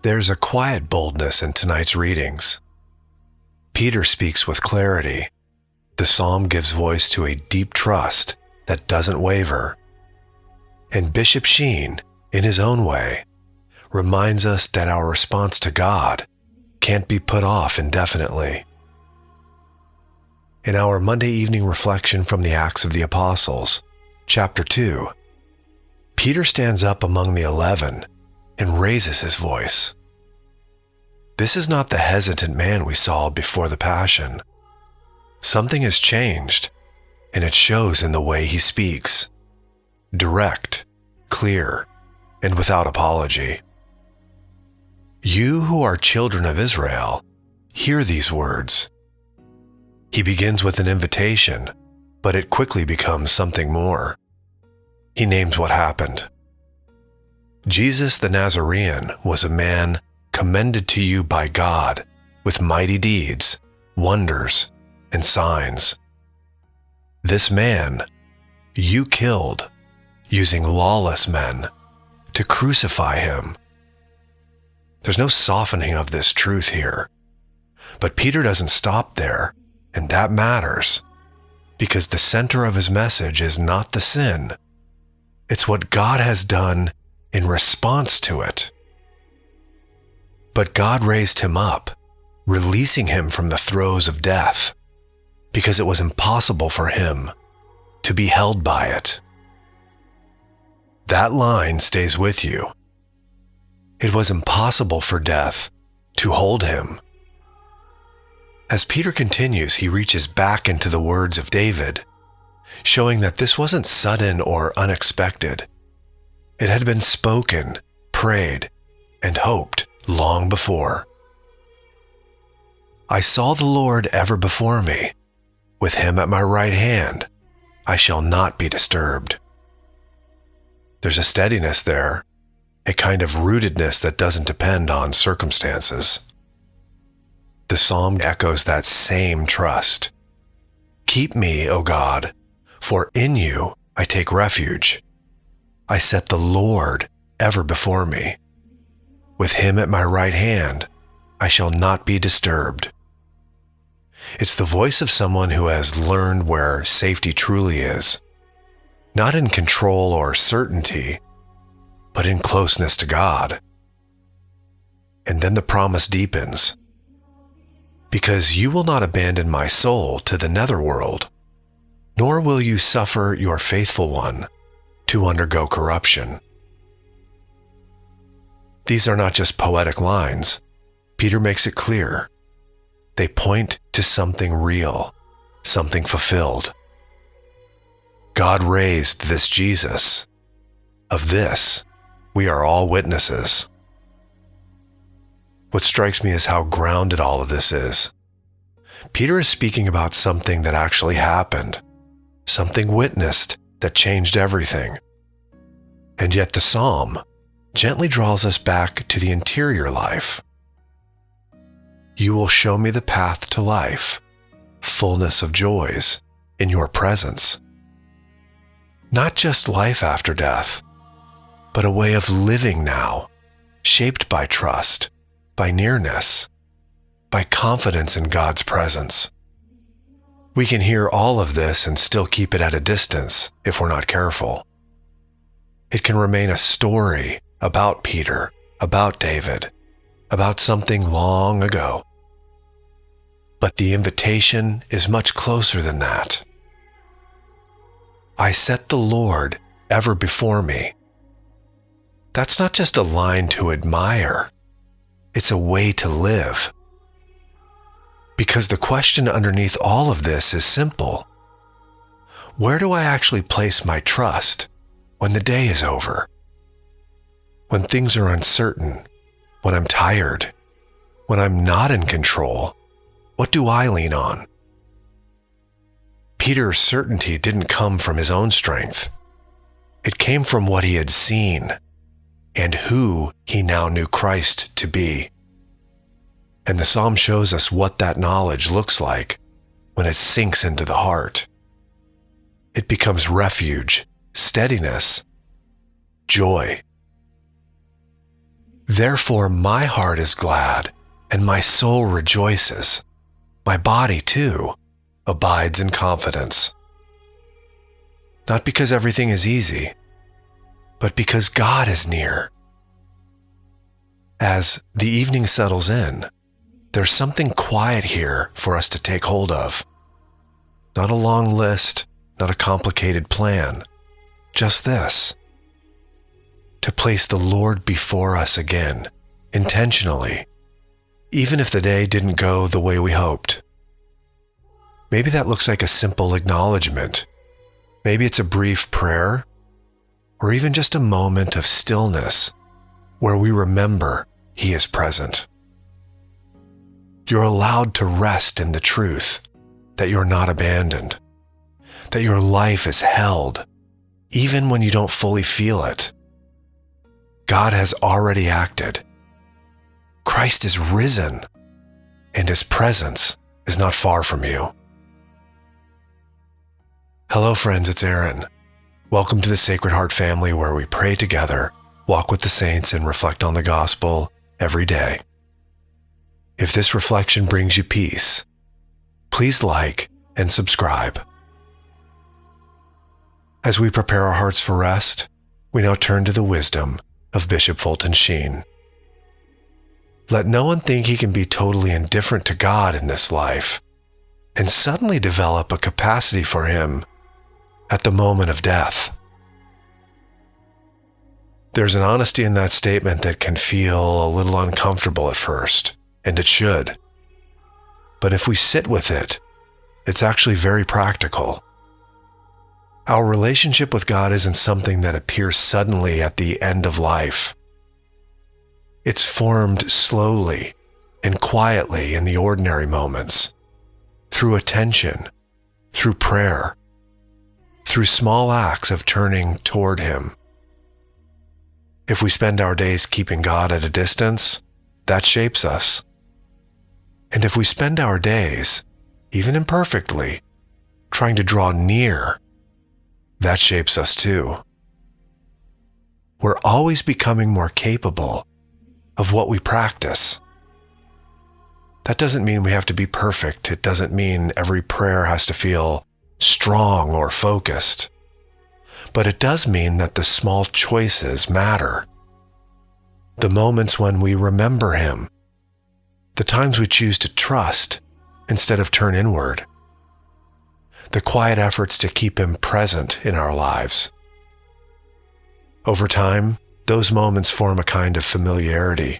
There's a quiet boldness in tonight's readings. Peter speaks with clarity. The psalm gives voice to a deep trust that doesn't waver. And Bishop Sheen, in his own way, reminds us that our response to God can't be put off indefinitely. In our Monday evening reflection from the Acts of the Apostles, chapter 2, Peter stands up among the 11 and raises his voice. This is not the hesitant man we saw before the Passion. Something has changed, and it shows in the way he speaks. Direct, clear, and without apology. You who are children of Israel, hear these words. He begins with an invitation, but it quickly becomes something more. He names what happened. Jesus the Nazarene was a man commended to you by God with mighty deeds, wonders, and signs. This man you killed, using lawless men to crucify him. There's no softening of this truth here. But Peter doesn't stop there, and that matters, because the center of his message is not the sin. It's what God has done in response to it. But God raised him up, releasing him from the throes of death, because it was impossible for him to be held by it. That line stays with you. It was impossible for death to hold him. As Peter continues, he reaches back into the words of David, showing that this wasn't sudden or unexpected. It had been spoken, prayed, and hoped long before. I saw the Lord ever before me. With him at my right hand, I shall not be disturbed. There's a steadiness there, a kind of rootedness that doesn't depend on circumstances. The psalm echoes that same trust. Keep me, O God, for in you I take refuge. I set the Lord ever before me. With him at my right hand, I shall not be disturbed. It's the voice of someone who has learned where safety truly is, not in control or certainty, but in closeness to God. And then the promise deepens. Because you will not abandon my soul to the netherworld, nor will you suffer your faithful one to undergo corruption. These are not just poetic lines. Peter makes it clear. They point to something real, something fulfilled. God raised this Jesus. Of this, we are all witnesses. What strikes me is how grounded all of this is. Peter is speaking about something that actually happened, something witnessed that changed everything. And yet the psalm gently draws us back to the interior life. You will show me the path to life, fullness of joys in your presence. Not just life after death, but a way of living now, shaped by trust, by nearness, by confidence in God's presence. We can hear all of this and still keep it at a distance if we're not careful. It can remain a story about Peter, about David, about something long ago. But the invitation is much closer than that. I set the Lord ever before me. That's not just a line to admire. It's a way to live. Because the question underneath all of this is simple. Where do I actually place my trust when the day is over? When things are uncertain, when I'm tired, when I'm not in control, what do I lean on? Peter's certainty didn't come from his own strength. It came from what he had seen and who he now knew Christ to be. And the psalm shows us what that knowledge looks like when it sinks into the heart. It becomes refuge, steadiness, joy. Therefore my heart is glad, and my soul rejoices. My body, too, abides in confidence. Not because everything is easy, but because God is near. As the evening settles in, there's something quiet here for us to take hold of. Not a long list, not a complicated plan, just this: to place the Lord before us again, intentionally, even if the day didn't go the way we hoped. Maybe that looks like a simple acknowledgement. Maybe it's a brief prayer, or even just a moment of stillness where we remember He is present. You're allowed to rest in the truth that you're not abandoned, that your life is held, even when you don't fully feel it. God has already acted. Christ is risen, and His presence is not far from you. Hello friends, it's Aaron. Welcome to the Sacred Heart family, where we pray together, walk with the saints, and reflect on the gospel every day. If this reflection brings you peace, please like and subscribe. As we prepare our hearts for rest, we now turn to the wisdom of Bishop Fulton Sheen. Let no one think he can be totally indifferent to God in this life and suddenly develop a capacity for Him at the moment of death. There's an honesty in that statement that can feel a little uncomfortable at first, and it should. But if we sit with it, it's actually very practical. Our relationship with God isn't something that appears suddenly at the end of life. It's formed slowly and quietly in the ordinary moments, through attention, through prayer, through small acts of turning toward Him. If we spend our days keeping God at a distance, that shapes us. And if we spend our days, even imperfectly, trying to draw near, that shapes us too. We're always becoming more capable of what we practice. That doesn't mean we have to be perfect. It doesn't mean every prayer has to feel strong or focused. But it does mean that the small choices matter. The moments when we remember Him, the times we choose to trust instead of turn inward, the quiet efforts to keep Him present in our lives. Over time, those moments form a kind of familiarity,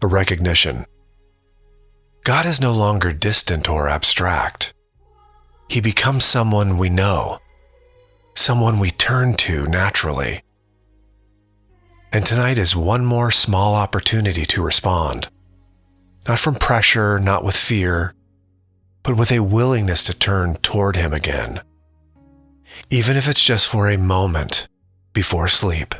a recognition. God is no longer distant or abstract. He becomes someone we know, someone we turn to naturally. And tonight is one more small opportunity to respond. Not from pressure, not with fear, but with a willingness to turn toward Him again, even if it's just for a moment before sleep.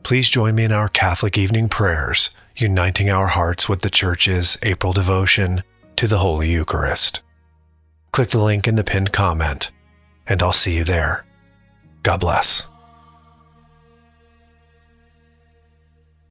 Please join me in our Catholic evening prayers, uniting our hearts with the Church's April devotion to the Holy Eucharist. Click the link in the pinned comment, and I'll see you there. God bless.